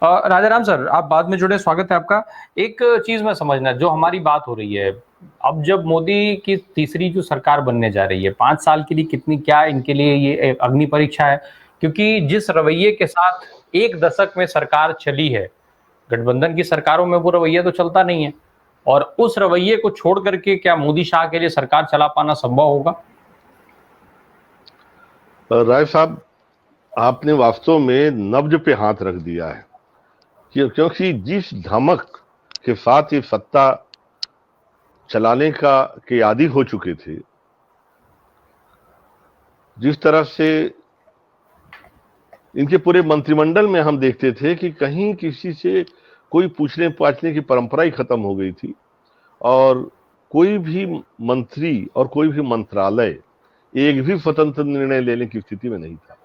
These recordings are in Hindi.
राजाराम सर, आप बाद में जुड़े, स्वागत है आपका। एक चीज में समझना, जो हमारी बात हो रही है, अब जब मोदी की तीसरी जो सरकार बनने जा रही है, 5 साल के लिए कितनी, क्या इनके लिए ये अग्नि परीक्षा है? क्योंकि जिस रवैये के साथ एक दशक में सरकार चली है, गठबंधन की सरकारों में वो रवैया तो चलता नहीं है, और उस रवैये को छोड़ करके क्या मोदी शाह के लिए सरकार चला पाना संभव होगा? राय साहब, आपने वास्तव में नब्ज पे हाथ रख दिया है क्योंकि जिस धमक के साथ ये सत्ता चलाने का के आदी हो चुके थे, जिस तरह से इनके पूरे मंत्रिमंडल में हम देखते थे कि कहीं किसी से कोई पूछने पाछने की परंपरा ही खत्म हो गई थी, और कोई भी मंत्री और कोई भी मंत्रालय एक भी स्वतंत्र निर्णय लेने की स्थिति में नहीं था।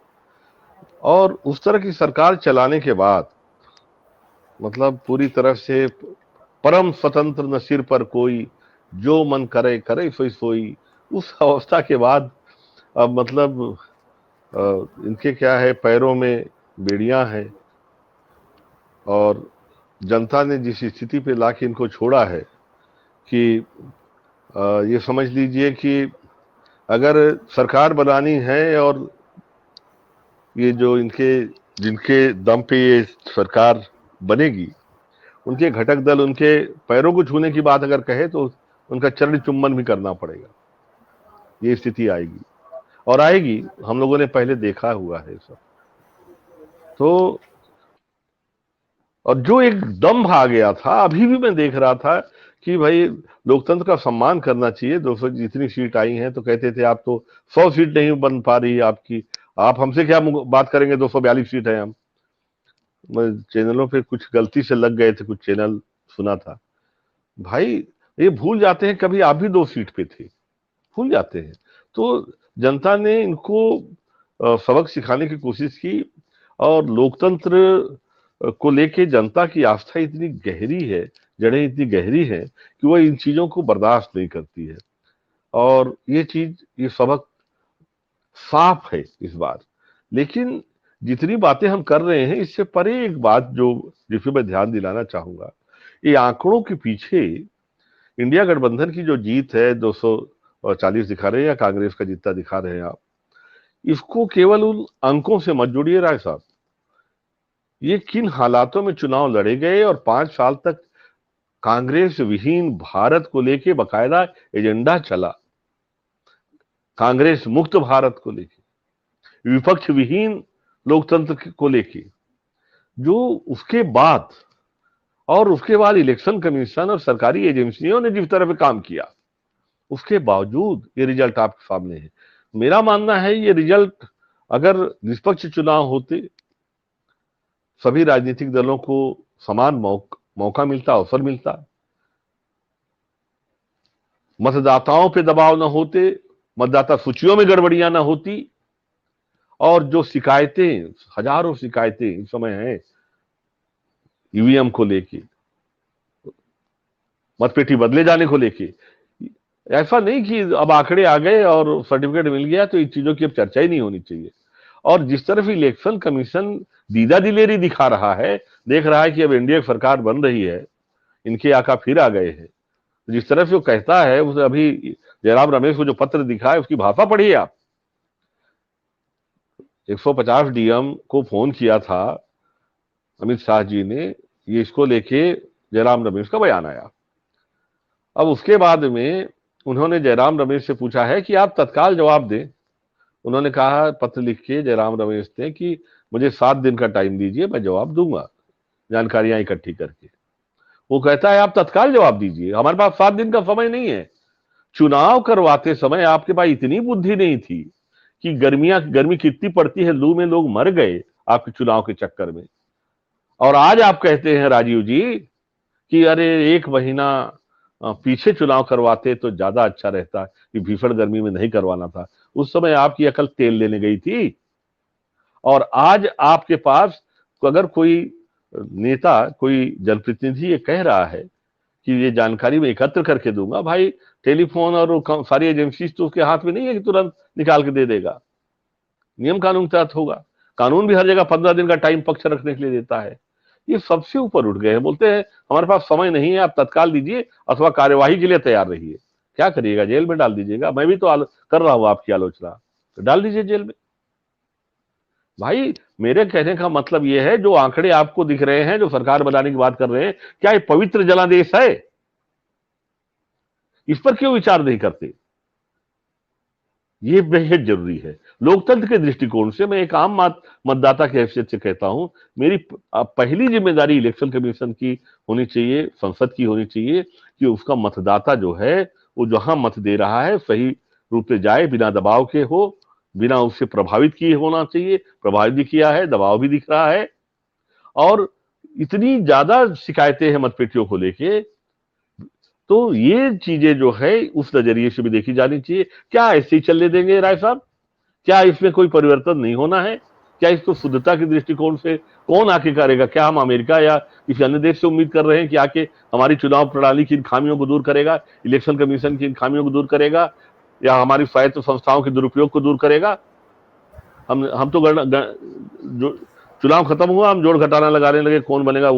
और उस तरह की सरकार चलाने के बाद मतलब पूरी तरह से परम स्वतंत्र, न सिर पर कोई, जो मन करे करे सोई सोई, उस अवस्था के बाद अब मतलब इनके क्या है, पैरों में बेड़ियां हैं, और जनता ने जिस स्थिति पे लाके इनको छोड़ा है कि ये समझ लीजिए कि अगर सरकार बनानी है और ये जो इनके जिनके दम पे ये सरकार बनेगी, उनके घटक दल उनके पैरों को छूने की बात अगर कहे तो उनका चरण चुम्बन भी करना पड़ेगा। ये स्थिति आएगी और आएगी, हम लोगों ने पहले देखा हुआ है सब। तो और जो एक दम आ गया था, अभी भी मैं देख रहा था कि भाई लोकतंत्र का सम्मान करना चाहिए। 200 जितनी सीट आई हैं तो कहते थे आप तो 100 सीट नहीं बन पा रही आपकी, आप हमसे क्या बात करेंगे, 242 सीट है। हम चैनलों पे कुछ गलती से लग गए थे, कुछ चैनल सुना था। भाई ये भूल जाते हैं कभी आप भी 2 सीट पे थे, भूल जाते हैं। तो जनता ने इनको सबक सिखाने की कोशिश की, और लोकतंत्र को लेके जनता की आस्था इतनी गहरी है, जड़ें इतनी गहरी है कि वो इन चीजों को बर्दाश्त नहीं करती है। और ये चीज, ये सबक साफ है इस बार। लेकिन जितनी बातें हम कर रहे हैं, इससे परे एक बात जो जिसपे मैं ध्यान दिलाना चाहूंगा, ये आंकड़ों के पीछे इंडिया गठबंधन की जो जीत है, 240 दिखा रहे हैं या कांग्रेस का जितना दिखा रहे हैं आप, इसको केवल उन अंकों से मत जोड़िए राय साहब। ये किन हालातों में चुनाव लड़े गए, और 5 साल तक कांग्रेस विहीन भारत को लेके बकायदा एजेंडा चला, कांग्रेस मुक्त भारत को लेके, विपक्ष विहीन लोकतंत्र को लेके, जो उसके बाद और उसके बाद इलेक्शन कमीशन और सरकारी एजेंसियों ने जिस तरह पे काम किया, उसके बावजूद ये रिजल्ट आपके सामने है। मेरा मानना है ये रिजल्ट, अगर निष्पक्ष चुनाव होते, सभी राजनीतिक दलों को समान मौका मिलता, अवसर मिलता, मतदाताओं पे दबाव न होते, मतदाता सूचियों में गड़बड़ियां न होती, और जो शिकायतें, हजारों शिकायतें इस समय हैं ईवीएम को लेके, मतपेटी बदले जाने को लेके, ऐसा नहीं कि अब आंकड़े आ गए और सर्टिफिकेट मिल गया तो इन चीजों की अब चर्चा ही नहीं होनी चाहिए। और जिस तरफ इलेक्शन कमीशन दीदा दिलेरी दिखा रहा है, देख रहा है कि अब एनडीए सरकार बन रही है, इनके आका फिर आ गए हैं, जिस तरफ वो कहता है, उसे अभी जयराम रमेश को जो पत्र दिखा है उसकी भाषा पढ़िए आप। 150 डीएम को फोन किया था अमित शाह जी ने, ये इसको लेके जयराम रमेश का बयान आया। अब उसके बाद में उन्होंने जयराम रमेश से पूछा है कि आप तत्काल जवाब दें। उन्होंने कहा पत्र लिख के जयराम रमेश ने कि मुझे 7 दिन का टाइम दीजिए, मैं जवाब दूंगा जानकारियां इकट्ठी करके। वो कहता है आप तत्काल जवाब दीजिए, हमारे पास 7 दिन का समय नहीं है। चुनाव करवाते समय आपके पास इतनी बुद्धि नहीं थी कि गर्मी कितनी पड़ती है, लू में लोग मर गए आपके चुनाव के चक्कर में। और आज आप कहते हैं राजीव जी कि अरे 1 महीना पीछे चुनाव करवाते तो ज्यादा अच्छा रहता, कि भीषण गर्मी में नहीं करवाना था। उस समय आपकी अकल तेल लेने गई थी। और आज आपके पास अगर कोई नेता, कोई जनप्रतिनिधि ये कह रहा है कि ये जानकारी मैं एकत्र करके दूंगा, भाई टेलीफोन और सारी एजेंसी तो उसके हाथ में नहीं है कि तुरंत निकाल के दे देगा। नियम कानून के तहत होगा। कानून भी हर जगह 15 दिन का टाइम पक्ष रखने के लिए देता है। ये सबसे ऊपर उठ गए हैं। बोलते हैं हमारे पास समय नहीं है, आप तत्काल दीजिए अथवा कार्यवाही के लिए तैयार रहिए। क्या करिएगा, जेल में डाल दीजिएगा। मैं भी तो कर रहा हूं आपकी आलोचना, तो डाल दीजिए जेल में। भाई मेरे कहने का मतलब ये है, जो आंकड़े आपको दिख रहे हैं, जो सरकार बनाने की बात कर रहे हैं, क्या ये पवित्र जनादेश है? इस पर क्यों विचार नहीं करते? ये बेहद जरूरी है। लोकतंत्र के दृष्टिकोण से मैं एक आम मतदाता की हैसियत से कहता हूं, मेरी पहली जिम्मेदारी इलेक्शन कमीशन की होनी चाहिए, संसद की होनी चाहिए, कि उसका मतदाता जो है वो जहां मत दे रहा है सही रूप से जाए, बिना दबाव के हो, बिना उससे प्रभावित किए होना चाहिए। प्रभावित भी किया है, दबाव भी दिख रहा है, और इतनी ज्यादा शिकायतें हैं मतपेटियों को लेके, तो ये चीजें जो है उस नजरिए से भी देखी जानी चाहिए। क्या ऐसे ही चलने देंगे राय साहब? क्या इसमें कोई परिवर्तन नहीं होना है? क्या इसको शुद्धता के दृष्टिकोण से कौन आके करेगा? क्या हम अमेरिका या किसी अन्य देश से उम्मीद कर रहे हैं कि आके हमारी चुनाव प्रणाली की इन खामियों को दूर करेगा, इलेक्शन कमीशन की इन खामियों को दूर करेगा, या हमारी स्वायत्त संस्थाओं के दुरुपयोग को दूर करेगा? हम तो जो चुनाव खत्म हुआ, हम जोड़ घटाना लगाने लगे, कौन बनेगा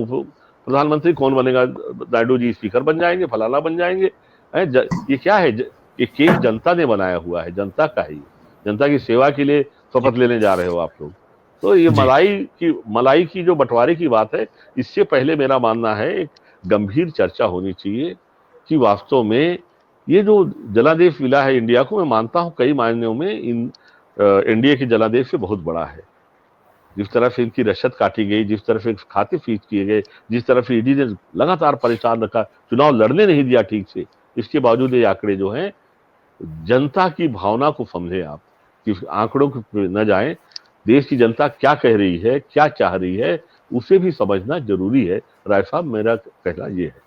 प्रधानमंत्री, कौन बनेगा, नायडू जी स्पीकर बन जाएंगे, फलाना बन जाएंगे। ये क्या है? ये केस जनता ने बनाया हुआ है, जनता का ही, जनता की सेवा के लिए शपथ लेने जा रहे हो आप लोग। तो ये मलाई की जो बंटवारे की बात है, इससे पहले मेरा मानना है एक गंभीर चर्चा होनी चाहिए कि वास्तव में ये जो जनादेश मिला है इंडिया को, मैं मानता हूं कई मायनों में एनडीए के जनादेश से बहुत बड़ा है। जिस तरह से इनकी रशद काटी गई, जिस तरह से खाते फ्रीज किए गए, जिस तरह से ईडी ने लगातार परेशान रखा, चुनाव लड़ने नहीं दिया ठीक से, इसके बावजूद ये आंकड़े जो हैं, जनता की भावना को समझे आप, कि आंकड़ों को न जाए, देश की जनता क्या कह रही है, क्या चाह रही है, उसे भी समझना जरूरी है। राय साहब, मेरा कहना ये है।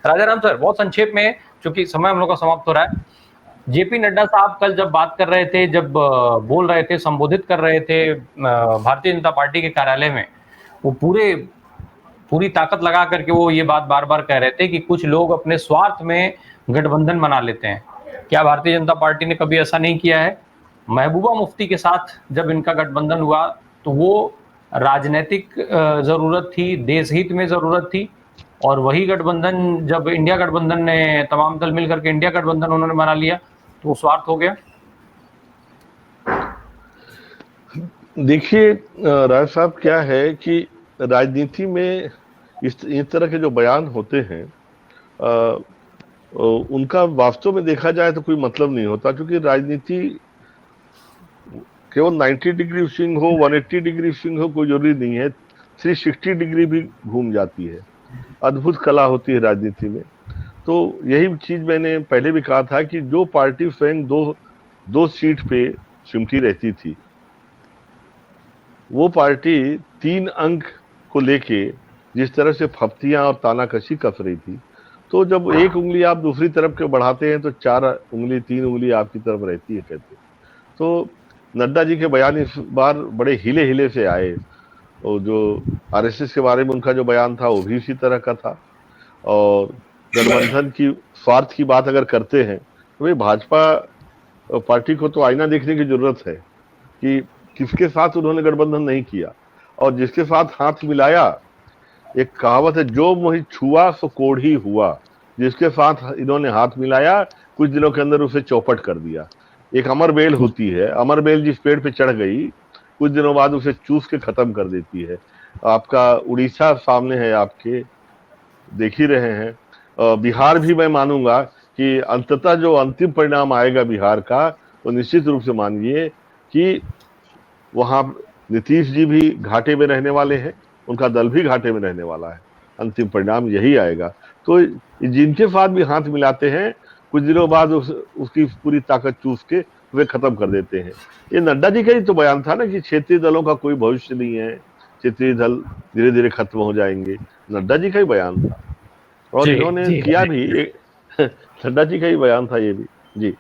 राजाराम सर, बहुत संक्षेप में, चूंकि समय हम लोग का समाप्त हो रहा है, जेपी नड्डा साहब कल जब बात कर रहे थे, जब बोल रहे थे, संबोधित कर रहे थे भारतीय जनता पार्टी के कार्यालय में, वो पूरी ताकत लगा करके वो ये बात बार बार कह रहे थे कि कुछ लोग अपने स्वार्थ में गठबंधन बना लेते हैं। क्या भारतीय जनता पार्टी ने कभी ऐसा नहीं किया है? महबूबा मुफ्ती के साथ जब इनका गठबंधन हुआ तो वो राजनीतिक जरूरत थी, देश हित में जरूरत थी, और वही गठबंधन जब इंडिया गठबंधन ने, तमाम दल मिलकर के इंडिया गठबंधन उन्होंने बना लिया तो वो स्वार्थ हो गया। देखिए राय साहब, क्या है कि राजनीति में इस तरह के जो बयान होते हैं, उनका वास्तव में देखा जाए तो कोई मतलब नहीं होता, क्योंकि राजनीति केवल 90 डिग्री स्विंग हो, 180 डिग्री स्विंग हो, कोई जरूरी नहीं है, 360 डिग्री भी घूम जाती है। अद्भुत कला होती है राजनीति में। तो यही चीज मैंने पहले भी कहा था कि जो पार्टी स्वयं दो सीट पे सिमटी रहती थी, वो पार्टी 3 अंक को लेके जिस तरह से फप्तियां और तानाकशी कस रही थी, तो जब एक उंगली आप दूसरी तरफ के बढ़ाते हैं तो 4 उंगली 3 उंगली आपकी तरफ रहती है, कहते। तो नड्डा जी के बयान इस बार बड़े हिले हिले से आए, और जो आरएसएस के बारे में उनका जो बयान था वो भी इसी तरह का था। और गठबंधन की स्वार्थ की बात अगर करते हैं तो भाई भाजपा पार्टी को तो आईना देखने की जरूरत है कि किसके साथ उन्होंने गठबंधन नहीं किया, और जिसके साथ हाथ मिलाया, एक कहावत है, जो मोहि छुआ सो कोढ़ी हुआ। जिसके साथ इन्होंने हाथ मिलाया, कुछ दिनों के अंदर उसे चौपट कर दिया। एक अमर बेल होती है, अमर बेल जिस पेड़ पे चढ़ गई, कुछ दिनों बाद उसे चूस के खत्म कर देती है। आपका उड़ीसा सामने है, आपके देख ही रहे हैं। बिहार भी मैं मानूंगा कि अंततः जो अंतिम परिणाम आएगा बिहार का, वो निश्चित रूप से मानिए कि वहां नीतीश जी भी घाटे में रहने वाले हैं, उनका दल भी घाटे में रहने वाला है। अंतिम परिणाम यही आएगा। तो जिनके साथ भी हाथ मिलाते हैं, कुछ दिनों बाद उसकी पूरी ताकत चूस के वे खत्म कर देते हैं। ये नड्डा जी का ही तो बयान था ना कि क्षेत्रीय दलों का कोई भविष्य नहीं है, क्षेत्रीय दल धीरे धीरे खत्म हो जाएंगे। नड्डा जी का ही बयान था, और इन्होंने किया भी, नड्डा जी का ही बयान था ये भी। जी।